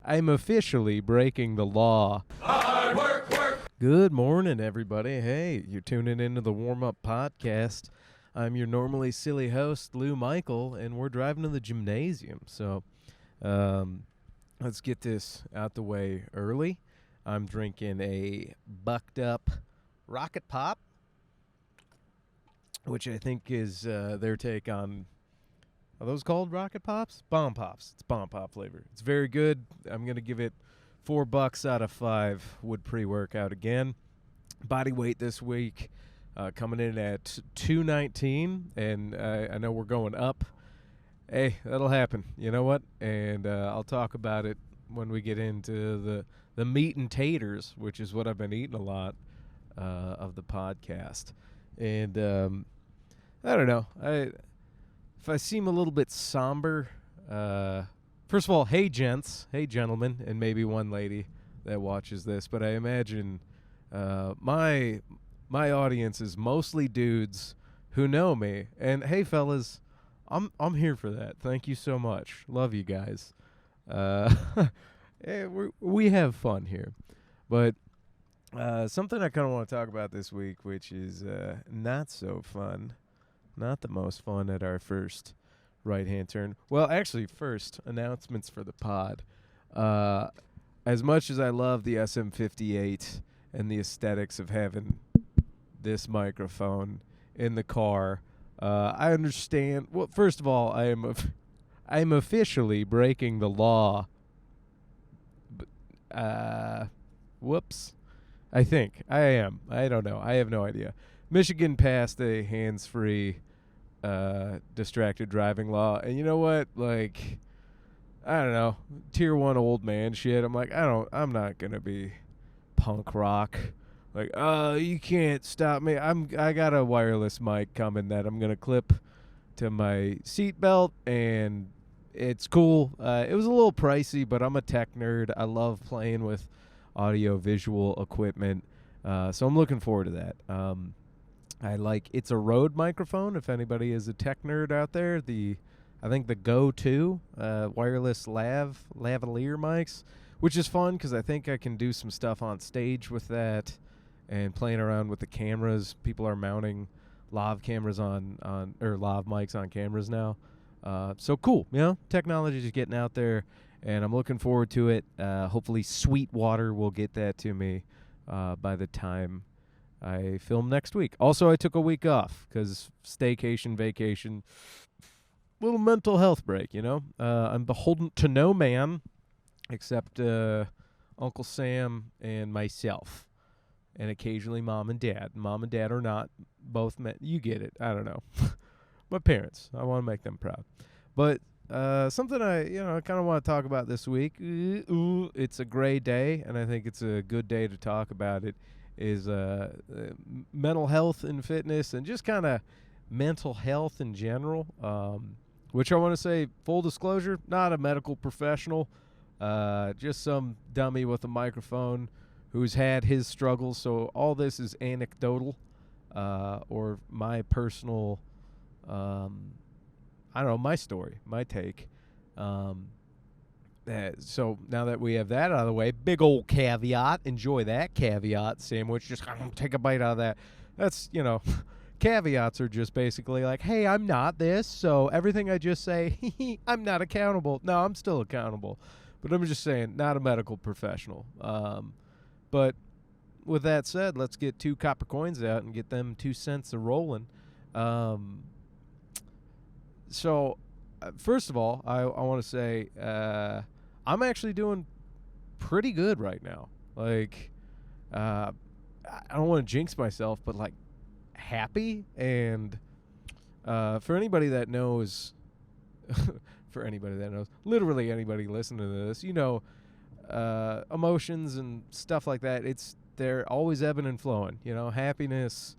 I'm officially breaking the law. Hard work, work. Good morning, everybody. Hey, you're tuning into the warm-up podcast. I'm your normally silly host, Lou Michael, and we're driving to the gymnasium. So let's get this out the way early. I'm drinking a bucked-up Rocket Pop, which I think is their take on... Are those called Rocket Pops? Bomb Pops. It's Bomb Pop flavor. It's very good. I'm going to give it $4 out of 5 would pre-workout again. Body weight this week coming in at 219, and I know we're going up. Hey, that'll happen. You know what? And I'll talk about it when we get into the meat and taters, which is what I've been eating a lot of the podcast. And I don't know. If I seem a little bit somber, first of all, hey gents, hey gentlemen, and maybe one lady that watches this, but I imagine my audience is mostly dudes who know me. And hey fellas, I'm here for that. Thank you so much. Love you guys. We have fun here. But something I kind of want to talk about this week, which is not so fun. Not the most fun at our first right-hand turn. Well, actually, first, announcements for the pod. As much as I love the SM58 and the aesthetics of having this microphone in the car, I understand. Well, first of all, I'm officially breaking the law. Whoops. I think. I am. I don't know. I have no idea. Michigan passed a hands-free distracted driving law, and you know what? Like, I don't know, tier 1 old man shit. I'm like, I'm not gonna be punk rock. Like, you can't stop me. I got a wireless mic coming that I'm gonna clip to my seatbelt, and it's cool. It was a little pricey, but I'm a tech nerd. I love playing with audio visual equipment, so I'm looking forward to that. It's a Rode microphone. If anybody is a tech nerd out there, I think the Go 2 wireless lavalier mics, which is fun because I think I can do some stuff on stage with that and playing around with the cameras. People are mounting lav cameras or lav mics on cameras now. So cool, technology is getting out there, and I'm looking forward to it. Hopefully Sweetwater will get that to me by the time I film next week. Also, I took a week off because staycation, vacation, little mental health break, I'm beholden to no man except Uncle Sam and myself, and occasionally Mom and Dad. Mom and Dad are not both men. You get it. I don't know. My parents. I want to make them proud. But something I kind of want to talk about this week. It's a gray day, and I think it's a good day to talk about it. Is mental health and fitness, and just kind of mental health in general, which I want to say, full disclosure, not a medical professional, just some dummy with a microphone who's had his struggles. So all this is anecdotal or my personal, my story, my take. So now that we have that out of the way, big old caveat. Enjoy that caveat sandwich. Just take a bite out of that. That's, caveats are just basically like, hey, I'm not this, so everything I just say, I'm not accountable. No, I'm still accountable. But I'm just saying, not a medical professional. But with that said, let's get 2 copper coins out and get them 2 cents a rolling. So, first of all, I want to say I'm actually doing pretty good right now. Like, I don't want to jinx myself, but like happy. And for anybody that knows, literally anybody listening to this, emotions and stuff like that, they're always ebbing and flowing. Happiness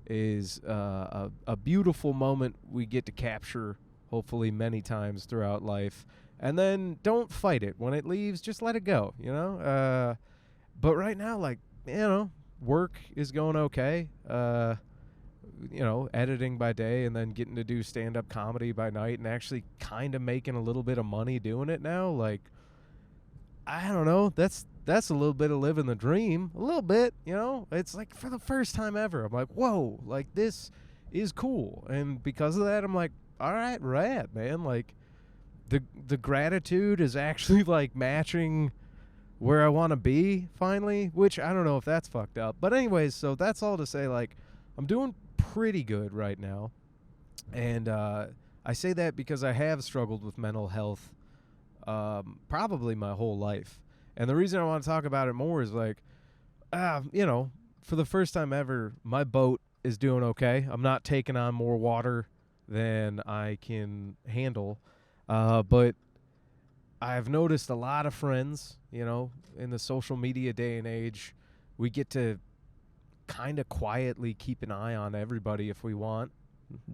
is a beautiful moment we get to capture, hopefully many times throughout life. And then don't fight it. When it leaves, just let it go, But right now, work is going okay. Editing by day and then getting to do stand-up comedy by night and actually kind of making a little bit of money doing it now. Like, I don't know. That's a little bit of living the dream. A little bit, you know. It's like for the first time ever, I'm like, whoa, like this is cool. And because of that, I'm like, all right, rad, man. Like the gratitude is actually like matching where I want to be finally, which I don't know if that's fucked up. But anyways, so that's all to say, like, I'm doing pretty good right now. And I say that because I have struggled with mental health probably my whole life. And the reason I want to talk about it more is like, you know, for the first time ever, my boat is doing okay. I'm not taking on more water than I can handle. But I've noticed a lot of friends, you know, in the social media day and age, we get to kind of quietly keep an eye on everybody if we want,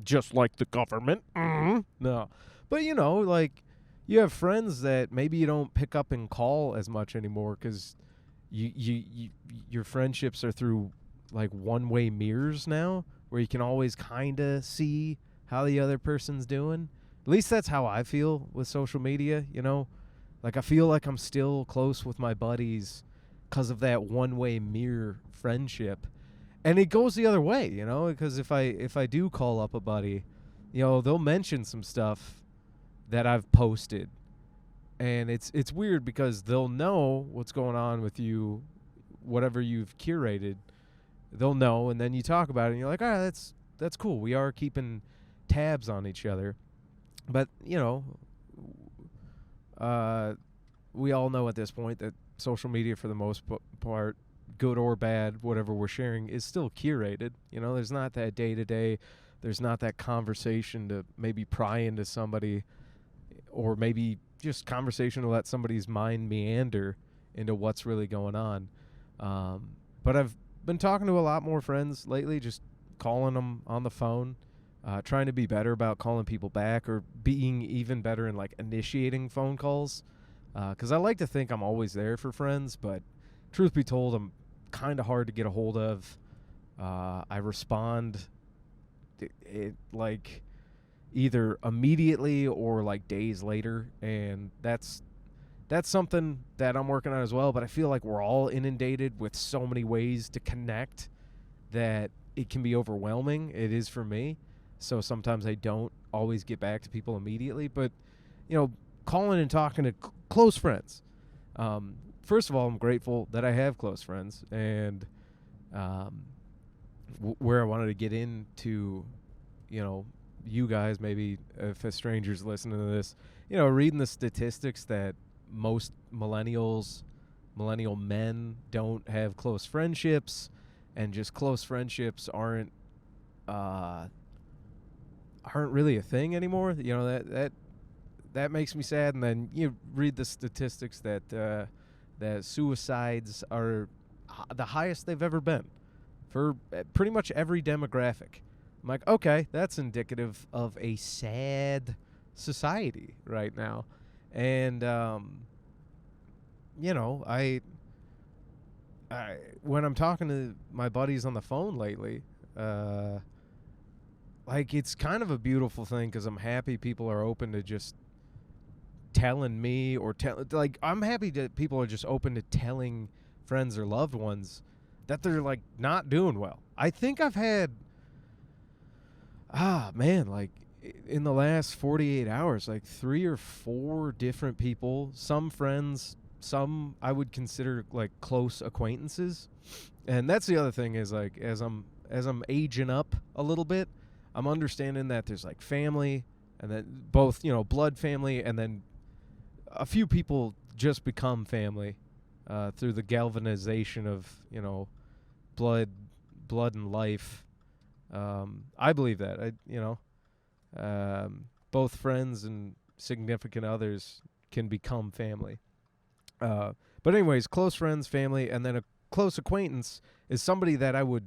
just like the government. No. But, you know, like, you have friends that maybe you don't pick up and call as much anymore because your friendships are through, like, one-way mirrors now where you can always kind of see how the other person's doing. At least that's how I feel with social media, you know? Like, I feel like I'm still close with my buddies because of that one-way mirror friendship. And it goes the other way, you know, because if I do call up a buddy, you know, they'll mention some stuff that I've posted. And it's weird because they'll know what's going on with you, whatever you've curated. They'll know, and then you talk about it, and you're like, all right, that's cool. We are keeping tabs on each other. But, you know, we all know at this point that social media, for the most part, good or bad, whatever we're sharing, is still curated. You know, there's not that day-to-day, there's not that conversation to maybe pry into somebody, or maybe just conversation to let somebody's mind meander into what's really going on. But I've been talking to a lot more friends lately, just calling them on the phone, trying to be better about calling people back, or being even better in, like, initiating phone calls. Because I like to think I'm always there for friends, but truth be told, I'm kind of hard to get a hold of. I respond like either immediately or like days later, and that's something that I'm working on as well. But I feel like we're all inundated with so many ways to connect that it can be overwhelming. It is for me. So sometimes I don't always get back to people immediately. But, you know, calling and talking to close friends. First of all, I'm grateful that I have close friends. And where I wanted to get into, you know, you guys, maybe if a stranger's listening to this, you know, reading the statistics that most millennial men don't have close friendships, and just close friendships aren't really a thing anymore. You know, that makes me sad. And then you read the statistics that that suicides are the highest they've ever been for pretty much every demographic. I'm like, okay, that's indicative of a sad society right now. And you know, I when I'm talking to my buddies on the phone lately, like, it's kind of a beautiful thing because I'm happy people are open to just telling me, or like, I'm happy that people are just open to telling friends or loved ones that they're, like, not doing well. I think I've had, like, in the last 48 hours, like 3 or 4 different people, some friends, some I would consider like close acquaintances. And that's the other thing is, like, as I'm aging up a little bit, I'm understanding that there's, like, family, and then both, you know, blood family, and then a few people just become family through the galvanization of, you know, blood and life. I believe that. Both friends and significant others can become family. But anyways, close friends, family, and then a close acquaintance is somebody that I would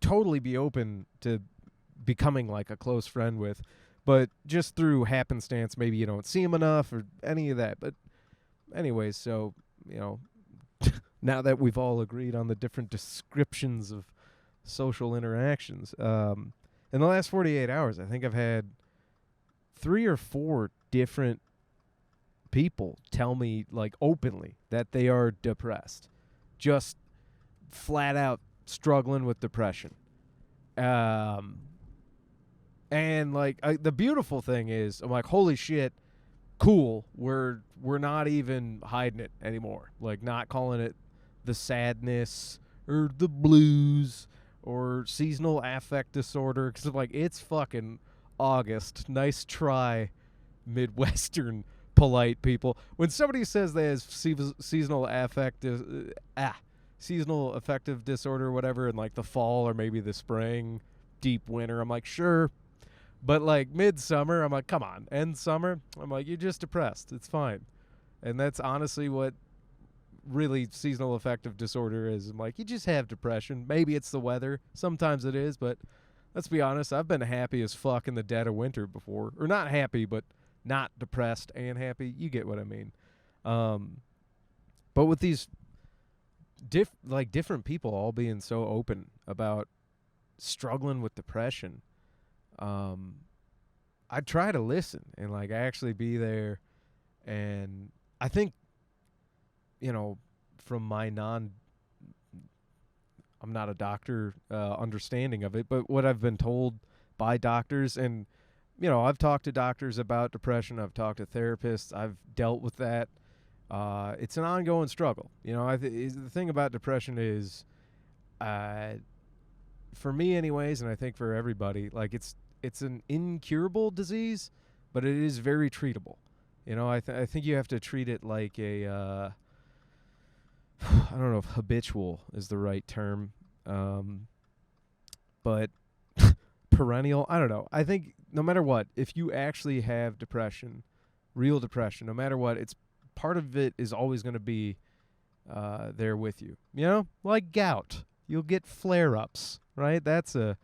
totally be open to becoming, like, a close friend with. But just through happenstance, maybe you don't see him enough or any of that. But anyways, so, you know, now that we've all agreed on the different descriptions of social interactions, in the last 48 hours, I think I've had 3 or 4 different people tell me, like, openly that they are depressed, just flat out struggling with depression. And like the beautiful thing is, I'm like, holy shit, cool. We're not even hiding it anymore. Like, not calling it the sadness or the blues or seasonal affect disorder, because like, it's fucking August. Nice try, Midwestern polite people. When somebody says they have seasonal seasonal affective disorder or whatever in like the fall or maybe the spring, deep winter, I'm like, sure. But like midsummer, I'm like, come on. End summer, I'm like, you're just depressed. It's fine. And that's honestly what really seasonal affective disorder is. I'm like, you just have depression. Maybe it's the weather. Sometimes it is, but let's be honest, I've been happy as fuck in the dead of winter before. Or not happy, but not depressed and happy. You get what I mean. But with these different people all being so open about struggling with depression, I try to listen and like actually be there. And I think, from my I'm not a doctor, understanding of it, but what I've been told by doctors, and I've talked to doctors about depression, I've talked to therapists, I've dealt with that. It's an ongoing struggle. The thing about depression is, for me anyways, and I think for everybody, like it's an incurable disease, but it is very treatable. I think you have to treat it like a, I don't know if habitual is the right term, but perennial, I don't know. I think no matter what, if you actually have depression, real depression, no matter what, it's part of it is always going to be there with you. Like gout. You'll get flare-ups, right? That's a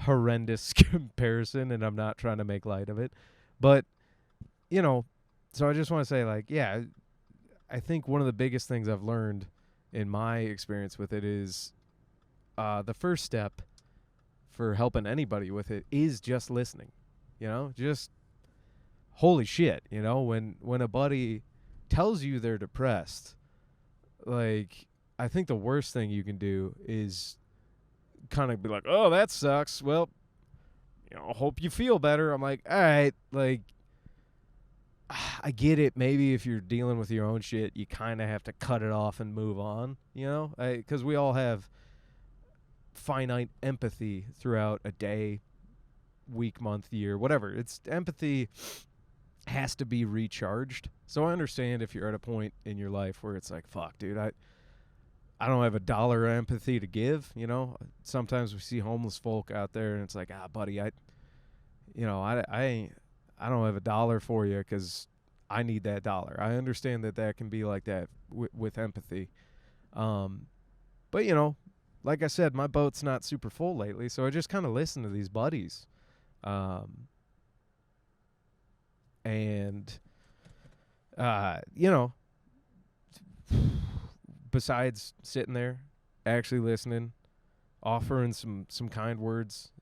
horrendous comparison, and I'm not trying to make light of it. But, so I just want to say, like, yeah, I think one of the biggest things I've learned in my experience with it is the first step for helping anybody with it is just listening. Just holy shit, when a buddy tells you they're depressed, like, I think the worst thing you can do is kind of be like, oh, that sucks. Well, hope you feel better. I'm like, all right, like, I get it. Maybe if you're dealing with your own shit, you kind of have to cut it off and move on, because we all have finite empathy throughout a day, week, month, year, whatever. It's empathy has to be recharged. So I understand if you're at a point in your life where it's like, fuck, dude, I don't have $1 empathy to give. Sometimes we see homeless folk out there, and it's like, buddy, I don't have $1 for you because I need that $1. I understand that can be like that with empathy. But like I said, my boat's not super full lately, so I just kind of listen to these buddies. And besides sitting there, actually listening, offering some kind words,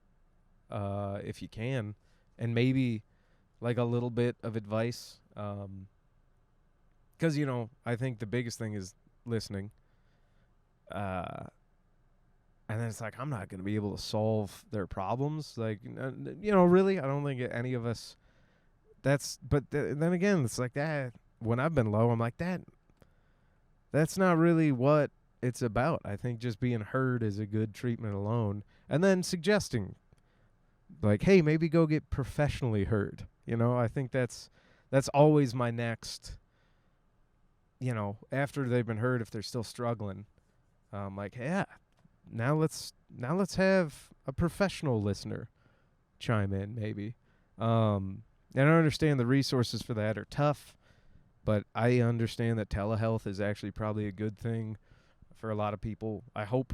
if you can, and maybe like a little bit of advice, because I think the biggest thing is listening. And then it's like, I'm not going to be able to solve their problems. Like, really, I don't think any of us. But then again, it's like that. When I've been low, I'm like that. That's not really what it's about. I think just being heard is a good treatment alone, and then suggesting, like, hey, maybe go get professionally heard. I think that's always my next. After they've been heard, if they're still struggling, like, yeah, now let's have a professional listener chime in, maybe. And I understand the resources for that are tough, but I understand that telehealth is actually probably a good thing for a lot of people. I hope.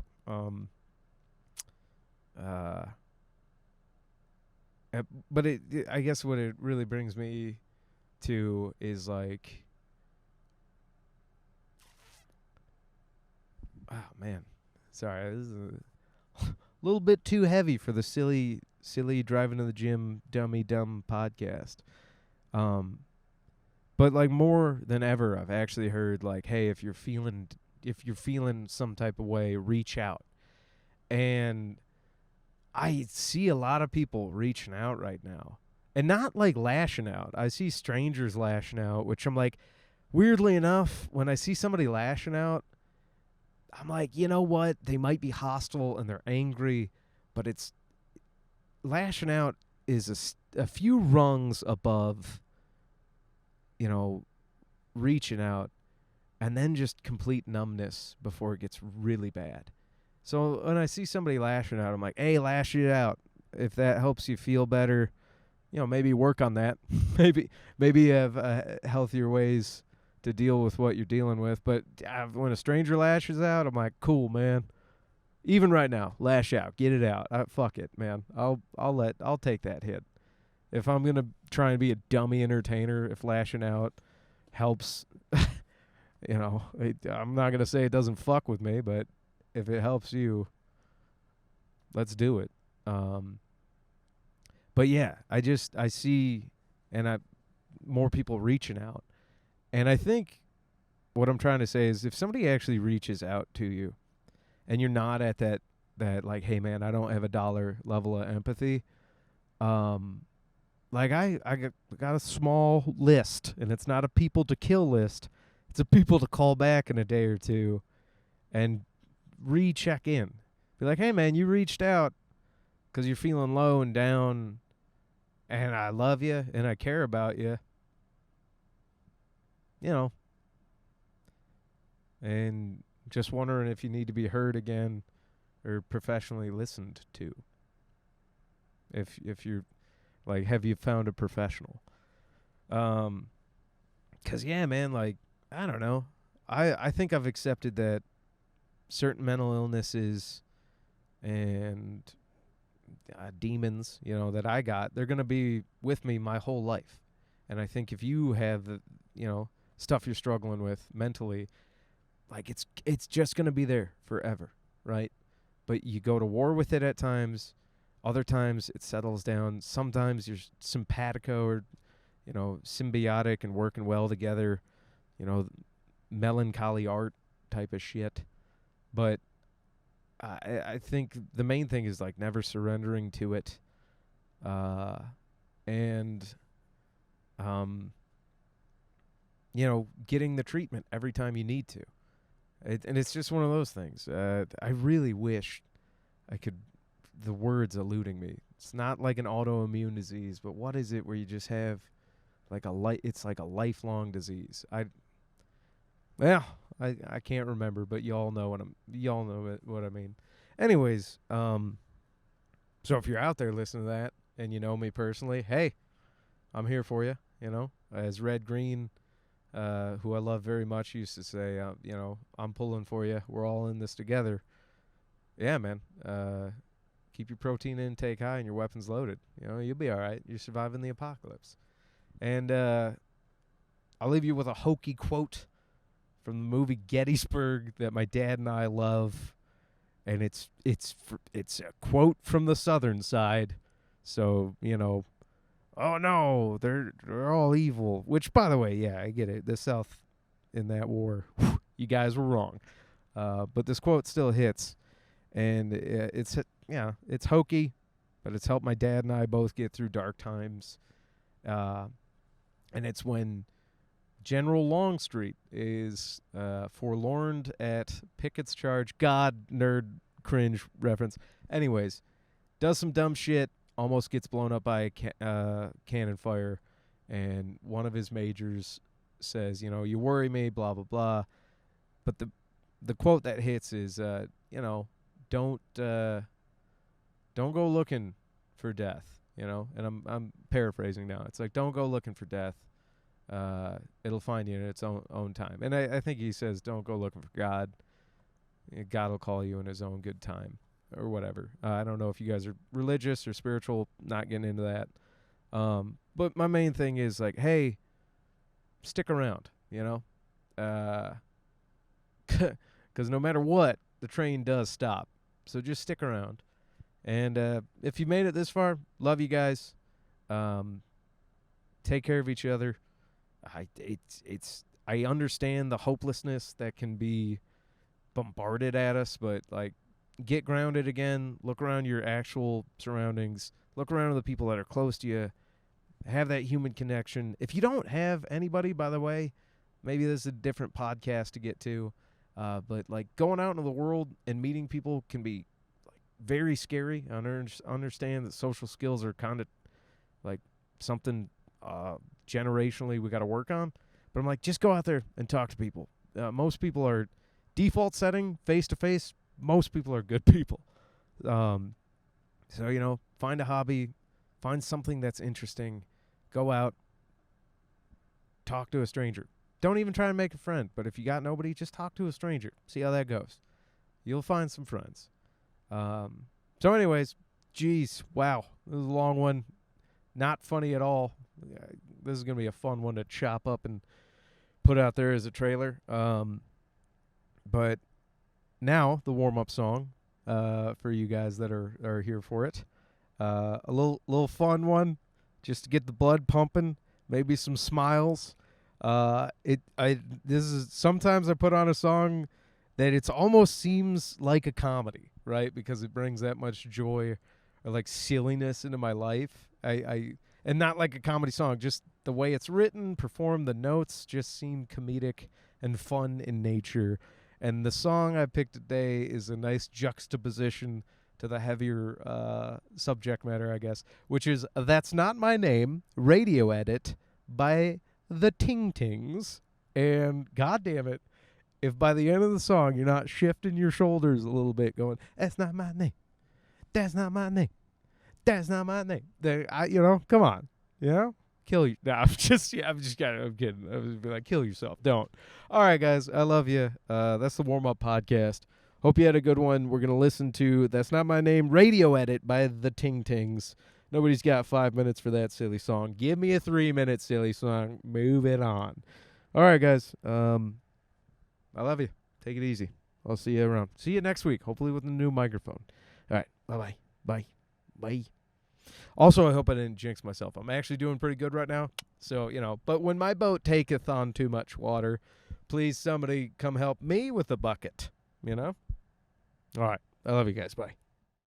But I guess what it really brings me to is like, oh man, sorry, this is a little bit too heavy for the silly driving to the gym dumb podcast. But like more than ever, I've actually heard like, hey, if you're feeling some type of way, reach out. And I see a lot of people reaching out right now. And not like lashing out. I see strangers lashing out, which I'm like, weirdly enough, when I see somebody lashing out, I'm like, you know what? They might be hostile and they're angry, but it's lashing out is a few rungs above, you know, reaching out, and then just complete numbness before it gets really bad. So when I see somebody lashing out, I'm like, hey, lash it out. If that helps you feel better, maybe work on that. maybe you have healthier ways to deal with what you're dealing with. But when a stranger lashes out, I'm like, cool, man. Even right now, lash out, get it out. Fuck it, man. I'll take that hit. If I'm gonna try and be a dummy entertainer, if lashing out helps, I'm not gonna say it doesn't fuck with me, but if it helps you, let's do it. But yeah, I see, more people reaching out, and I think what I'm trying to say is if somebody actually reaches out to you, and you're not at that like, hey man, I don't have a dollar level of empathy. Like I got a small list, and it's not a people to kill list. It's a people to call back in a day or two and recheck in. Be like, hey man, you reached out because you're feeling low and down, and I love you and I care about you. And just wondering if you need to be heard again or professionally listened to. If you're like, have you found a professional? 'Cause yeah, man, like, I don't know. I think I've accepted that certain mental illnesses and demons, that I got, they're going to be with me my whole life. And I think if you have the, stuff you're struggling with mentally, like it's just going to be there forever, right? But you go to war with it at times. Other times it settles down. Sometimes you're simpatico or, symbiotic and working well together, melancholy art type of shit. But I think the main thing is like never surrendering to it, and getting the treatment every time you need to. And it's just one of those things. I really wish I could. The word's eluding me. It's not like an autoimmune disease, but what is it where you just have like it's like a lifelong disease. I can't remember, but y'all know what I mean. Anyways, so if you're out there listening to that and you know me personally, hey, I'm here for you. As Red Green, who I love very much, used to say, I'm pulling for you. We're all in this together. Yeah, man. Keep your protein intake high and your weapons loaded. You'll be all right. You're surviving the apocalypse. And I'll leave you with a hokey quote from the movie Gettysburg that my dad and I love, and it's a quote from the Southern side. So oh no, they're all evil. Which, by the way, yeah, I get it. The South in that war, you guys were wrong. But this quote still hits, and it's hokey, but it's helped my dad and I both get through dark times. And it's when General Longstreet is forlorn at Pickett's charge. God, nerd, cringe reference. Anyways, does some dumb shit, almost gets blown up by a cannon fire, and one of his majors says, you worry me, blah, blah, blah. But the quote that hits is, don't go looking for death, and I'm paraphrasing now. It's like, don't go looking for death. It'll find you in its own time. And I think he says, don't go looking for God. God will call you in his own good time, or whatever. I don't know if you guys are religious or spiritual, not getting into that. But my main thing is like, hey, stick around, because no matter what, the train does stop. So just stick around. And if you made it this far, love you guys. Take care of each other. I understand the hopelessness that can be bombarded at us, but like get grounded again, look around your actual surroundings, look around the people that are close to you, have that human connection. If you don't have anybody, by the way, maybe this is a different podcast to get to, but like going out into the world and meeting people can be like very scary. I understand that social skills are kind of like something generationally we got to work on, but I'm like, just go out there and talk to people. Most people are default setting face to face. Most people are good people. So, you know, find a hobby, find something that's interesting, go out, talk to a stranger. Don't even try to make a friend, but if you got nobody, just talk to a stranger. See how that goes. You'll find some friends. So anyways, geez, wow. This is a long one. Not funny at all. This is going to be a fun one to chop up and put out there as a trailer. But now the warm-up song for you guys that are here for it. A little fun one, just to get the blood pumping, maybe some smiles. This is sometimes I put on a song that it almost seems like a comedy, right? Because it brings that much joy or like silliness into my life. And not like a comedy song, just the way it's written, performed, the notes just seem comedic and fun in nature. And the song I picked today is a nice juxtaposition to the heavier subject matter, I guess, which is That's Not My Name, radio edit by the Ting Tings. And God damn it, if by the end of the song you're not shifting your shoulders a little bit going, that's not my name, that's not my name, that's not my name. Come on, kill you. No, I'm kidding. I was be like, kill yourself. Don't. All right, guys, I love you. That's the warm up podcast. Hope you had a good one. We're gonna listen to That's Not My Name radio edit by the Ting Tings. Nobody's got 5 minutes for that silly song. Give me a 3-minute silly song. Move it on. All right, guys. I love you. Take it easy. I'll see you around. See you next week, hopefully with a new microphone. All right. Bye-bye. Bye. Bye. Also, I hope I didn't jinx myself. I'm actually doing pretty good right now. So, but when my boat taketh on too much water, please somebody come help me with a bucket, All right. I love you guys. Bye.